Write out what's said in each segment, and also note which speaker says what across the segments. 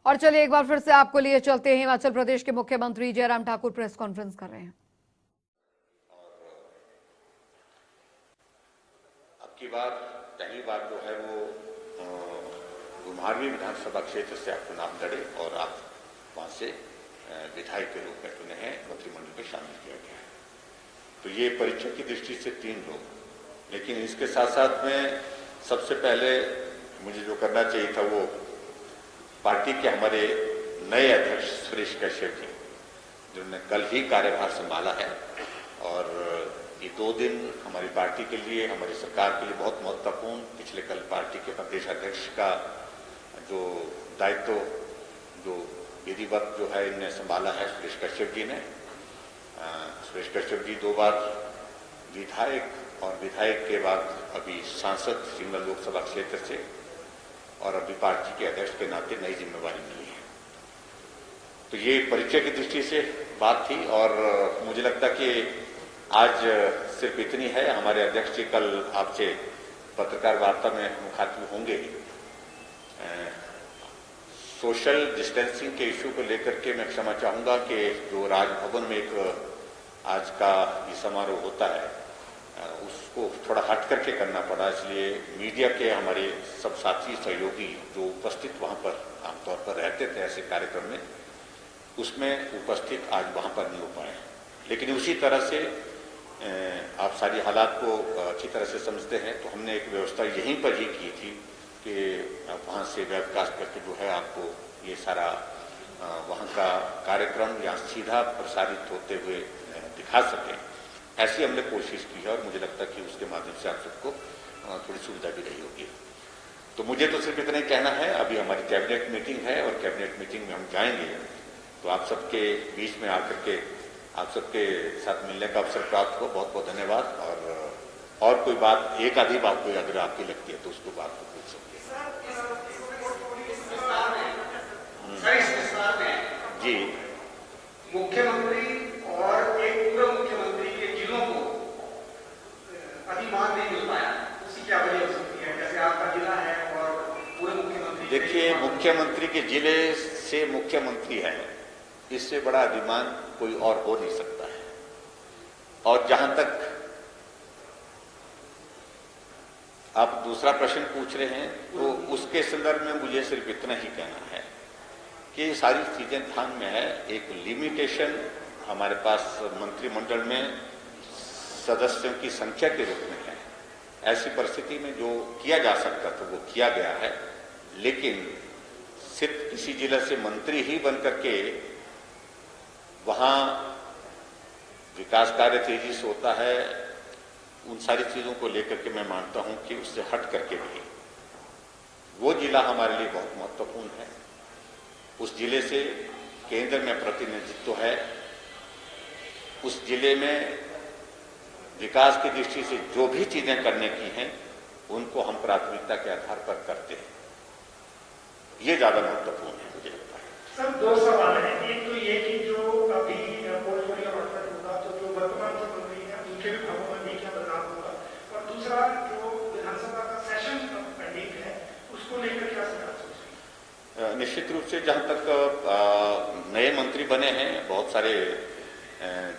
Speaker 1: और चलिए एक बार फिर से आपको लिए चलते हैं। हिमाचल प्रदेश के मुख्यमंत्री जयराम ठाकुर प्रेस कॉन्फ्रेंस कर रहे हैं।
Speaker 2: अब की बार पहली बार जो है वो घुमारवीं विधानसभा क्षेत्र से आप चुनाव लड़े और आप वहां से विधायक के रूप में चुने हैं, मंत्रिमंडल में शामिल किया गया है। तो ये परीक्षा की दृष्टि से 3 लोग, लेकिन इसके साथ साथ में सबसे पहले मुझे जो करना चाहिए था वो पार्टी के हमारे नए अध्यक्ष सुरेश कश्यप जी, जिन्होंने कल ही कार्यभार संभाला है। और ये 2 दिन हमारी पार्टी के लिए, हमारी सरकार के लिए बहुत महत्वपूर्ण। पिछले कल पार्टी के प्रदेश अध्यक्ष का जो दायित्व जो विधिवत जो है इनने संभाला है सुरेश कश्यप जी ने। सुरेश कश्यप जी 2 बार विधायक और विधायक के बाद अभी सांसद शिमला लोकसभा क्षेत्र से, और अभी पार्टी के अध्यक्ष के नाते नई जिम्मेवारी मिली है। तो ये परिचय की दृष्टि से बात थी और मुझे लगता कि आज सिर्फ इतनी है। हमारे अध्यक्ष जी कल आपसे पत्रकार वार्ता में मुखातिब होंगे। सोशल डिस्टेंसिंग के इश्यू को लेकर के मैं क्षमा चाहूंगा कि जो राजभवन में एक आज का ये समारोह होता है उसको थोड़ा हट करके करना पड़ा, इसलिए मीडिया के हमारे सब साथी सहयोगी जो उपस्थित वहां पर आमतौर पर रहते थे ऐसे कार्यक्रम में, उसमें उपस्थित आज वहां पर नहीं हो पाए। लेकिन उसी तरह से आप सारी हालात को अच्छी तरह से समझते हैं, तो हमने एक व्यवस्था यहीं पर ही की थी कि वहां से वेबकास्ट करके जो है आपको ये सारा वहां का कार्यक्रम या सीधा प्रसारित होते हुए दिखा सकें। ऐसी हमने कोशिश की है और मुझे लगता है कि उसके माध्यम से आप सबको थोड़ी सुविधा भी रही होगी। तो मुझे तो सिर्फ इतना ही कहना है। अभी हमारी कैबिनेट मीटिंग है और कैबिनेट मीटिंग में हम जाएंगे, तो आप सबके बीच में आकर के आप सबके साथ मिलने का अवसर प्राप्त हो। बहुत बहुत धन्यवाद। और कोई बात, एक आधी बात कोई अगर आपकी लगती है तो उसको बात को पूछ सकते हैं। जी,
Speaker 3: मुख्यमंत्री और एक पूर्व मुख्यमंत्री के जिलों को अधिमान नहीं मिल पाया, उसकी क्या वजह हो सकती है? जैसे आपका जिला है और पूर्व मुख्यमंत्री।
Speaker 2: देखिए, मुख्यमंत्री के जिले से मुख्यमंत्री है, इससे बड़ा अधिमान कोई और हो नहीं सकता है। और जहां तक आप दूसरा प्रश्न पूछ रहे हैं, तो उसके संदर्भ में मुझे सिर्फ इतना ही कहना है कि ये सारी चीजें ध्यान में है। एक लिमिटेशन हमारे पास मंत्रिमंडल में सदस्यों की संख्या के रूप में है। ऐसी परिस्थिति में जो किया जा सकता था वो किया गया है, लेकिन सिर्फ किसी जिले से मंत्री ही बन करके वहां विकास कार्य तेजी से होता है, उन सारी चीजों को लेकर के मैं मानता हूं कि उससे हट करके भी वो जिला हमारे लिए बहुत महत्वपूर्ण है। उस जिले से केंद्र में प्रतिनिधित्व है। उस जिले में विकास की दृष्टि से जो भी चीजें करने की हैं उनको हम प्राथमिकता के आधार पर करते हैं। ये ज्यादा महत्वपूर्ण है मुझे लगता है।
Speaker 3: सर, 2 सवाल हैं। एक तो ये कि जो अभी पोर्टफोलियो अलॉटमेंट होगा तो जो वर्तमान मुख्यमंत्री हैं उनके विभागों में भी क्या बदलाव होगा, और दूसरा जो विधानसभा का सेशन पेंडिंग है उसको लेकर क्या सरकार सोच रही है?
Speaker 2: निश्चित रूप से जहां तक नए मंत्री बने हैं, बहुत सारे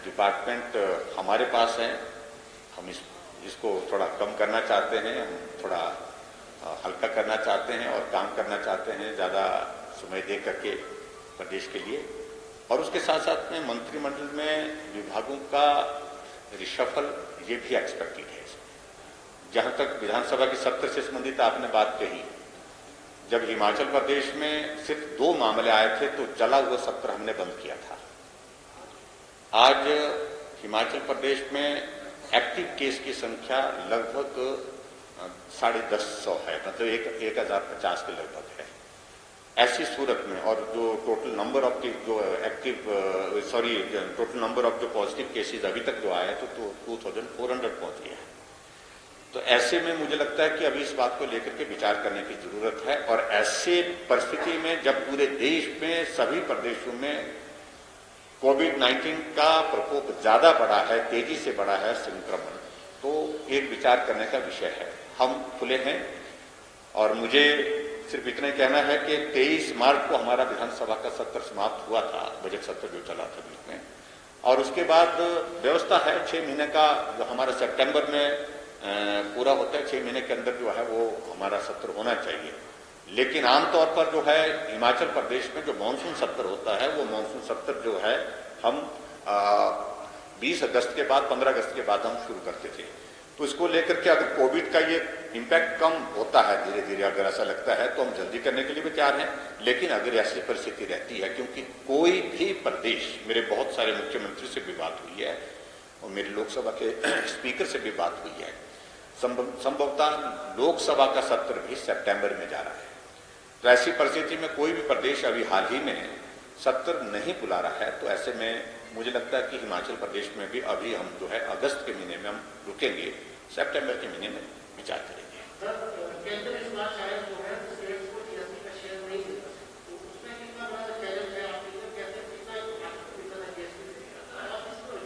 Speaker 2: डिपार्टमेंट हमारे पास हैं। हम इसको थोड़ा कम करना चाहते हैं, हम थोड़ा हल्का करना चाहते हैं और काम करना चाहते हैं ज़्यादा समय दे करके प्रदेश के लिए। और उसके साथ साथ में मंत्रिमंडल में विभागों का रिशफल ये भी एक्सपेक्टेड है। जहां तक विधानसभा के सत्र से संबंधित आपने बात कही, जब हिमाचल प्रदेश में सिर्फ 2 मामले आए थे तो चला हुआ सत्र हमने बंद किया था। आज हिमाचल प्रदेश में एक्टिव केस की संख्या लगभग 150 है, मतलब 1050 के लगभग है। ऐसी सूरत में, और जो total number of total number of जो पॉजिटिव केसेस अभी तक जो आए तो 2400 पहुंच गया है। तो ऐसे में मुझे लगता है कि अभी इस बात को लेकर के विचार करने की जरूरत है। और ऐसे परिस्थिति में जब पूरे देश में सभी प्रदेशों में कोविड-19 का प्रकोप ज्यादा बढ़ा है, तेजी से बढ़ा है संक्रमण, तो एक विचार करने का विषय है। हम खुले हैं और मुझे सिर्फ इतना ही कहना है कि 23 मार्च को हमारा विधानसभा का सत्र समाप्त हुआ था, बजट सत्र जो चला था बीच में, और उसके बाद व्यवस्था है 6 महीने का, जो हमारा सितंबर में पूरा होता है, 6 महीने के अंदर जो है वो हमारा सत्र होना चाहिए। लेकिन आमतौर पर जो है हिमाचल प्रदेश में जो मानसून सत्र होता है, वो मानसून सत्र जो है हम 20 अगस्त के बाद, 15 अगस्त के बाद हम शुरू करते थे। तो इसको लेकर के अगर कोविड का ये इम्पैक्ट कम होता है धीरे धीरे, अगर ऐसा लगता है तो हम जल्दी करने के लिए भी तैयार हैं। लेकिन अगर ऐसी परिस्थिति रहती है, क्योंकि कोई भी प्रदेश, मेरे बहुत सारे मुख्यमंत्री से भी बात हुई है और मेरे लोकसभा के स्पीकर से भी बात हुई है, संभवतः लोकसभा का सत्र भी सितंबर में जा रहा है। तो ऐसी परिस्थिति में कोई भी प्रदेश अभी हाल ही में सत्र नहीं बुला रहा है, तो ऐसे में मुझे लगता है कि हिमाचल प्रदेश में भी अभी हम जो है अगस्त के महीने में हम रुकेंगे, सितंबर के महीने में विचार करेंगे।
Speaker 4: केंद्र इस बार शायद जो है स्टेट्स को जीएसटी का शेयर नहीं देता, तो उसमें कितना बड़ा चैलेंज है आपके लिए, कैसे कितना जीएसटी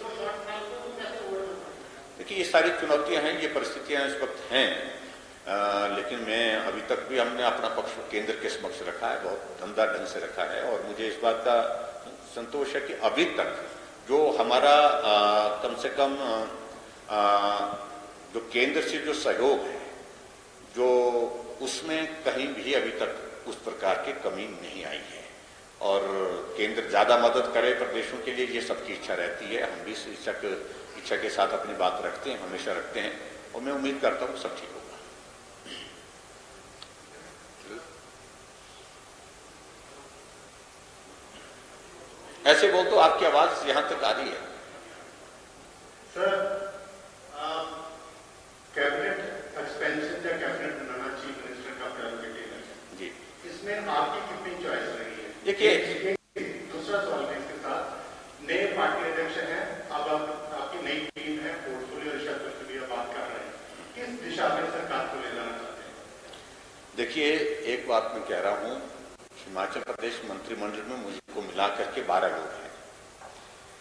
Speaker 4: जो शॉर्ट था उसको कैसे ओवरकम करना?
Speaker 2: देखिए, ये सारी चुनौतियां हैं, ये परिस्थितियां इस वक्त हैं, लेकिन मैं अभी तक भी हमने अपना पक्ष केंद्र के समक्ष रखा है, बहुत दमदार ढंग से रखा है, और मुझे इस बात का संतोष है कि अभी तक जो हमारा कम से कम जो केंद्र से जो सहयोग है, जो उसमें कहीं भी अभी तक उस प्रकार की कमी नहीं आई है। और केंद्र ज्यादा मदद करे प्रदेशों के लिए, ये सबकी इच्छा रहती है। हम भी इस इच्छा के साथ अपनी बात रखते हैं, हमेशा रखते हैं, और मैं उम्मीद करता हूँ सब ठीक होगा। ऐसे बोल तो आपकी आवाज यहां तक आ रही है।
Speaker 4: सर, कैबिनेट एक्सपेंशन या कैबिनेट बनाना चीफ मिनिस्टर का प्रेरोगेटिव है जी, इसमें आपकी कितनी चॉइस रही है?
Speaker 2: देखिए,
Speaker 4: दूसरा सवाल है इसके साथ, नए पार्टी अध्यक्ष हैं, अब आपकी नई टीम है, पोर्टफोलियो रिशफल की भी आप बात कर रहे हैं, किस दिशा में सरकार को ले जाना चाहते हैं?
Speaker 2: देखिए, एक बात मैं कह रहा हूं, हिमाचल प्रदेश मंत्रिमंडल में मुझको मिला करके 12 लोग हैं,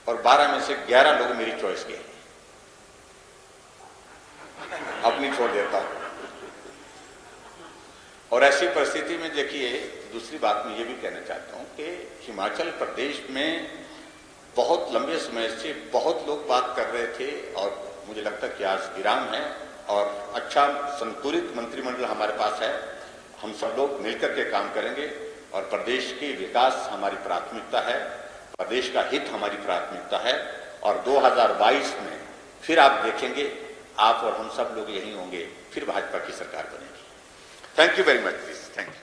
Speaker 2: और 12 में से 11 लोग मेरी चॉइस के हैं। अपनी छोड़ देता हूं। और ऐसी परिस्थिति में देखिए, दूसरी बात मैं ये भी कहना चाहता हूं कि हिमाचल प्रदेश में बहुत लंबे समय से बहुत लोग बात कर रहे थे, और मुझे लगता है कि आज विराम है और अच्छा संतुलित मंत्रिमंडल हमारे पास है। हम सब लोग मिलकर के काम करेंगे, और प्रदेश के विकास हमारी प्राथमिकता है, प्रदेश का हित हमारी प्राथमिकता है, और 2022 में फिर आप देखेंगे, आप और हम सब लोग यही होंगे, फिर भाजपा की सरकार बनेगी। Thank you very much. Thank you.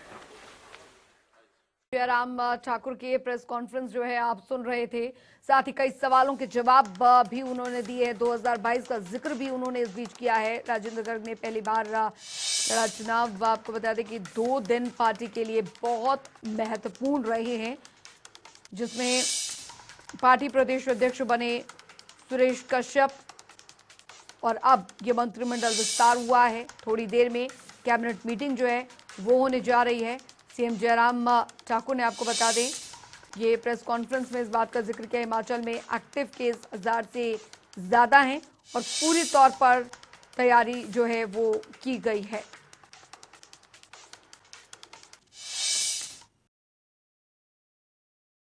Speaker 1: Jairam Thakur की प्रेस कॉन्फ्रेंस जो है आप सुन रहे थे, साथ ही कई सवालों के जवाब भी उन्होंने दिए हैं। 2022 का जिक्र भी उन्होंने इस बीच किया है। राजेंद्र गर्ग ने पहली बार लड़ा चुनाव। आपको बता दें कि 2 दिन पार्टी के लिए बहुत महत्वपूर्ण रहे हैं, जिसमें पार्टी प्रदेश अध्यक्ष बने सुरेश कश्यप, और अब ये मंत्रिमंडल विस्तार हुआ है। थोड़ी देर में कैबिनेट मीटिंग जो है वो होने जा रही है। सीएम जयराम ठाकुर ने, आपको बता दें, ये प्रेस कॉन्फ्रेंस में इस बात का जिक्र किया, हिमाचल में एक्टिव केस 1000 से ज़्यादा हैं और पूरी तौर पर तैयारी जो है वो की गई है।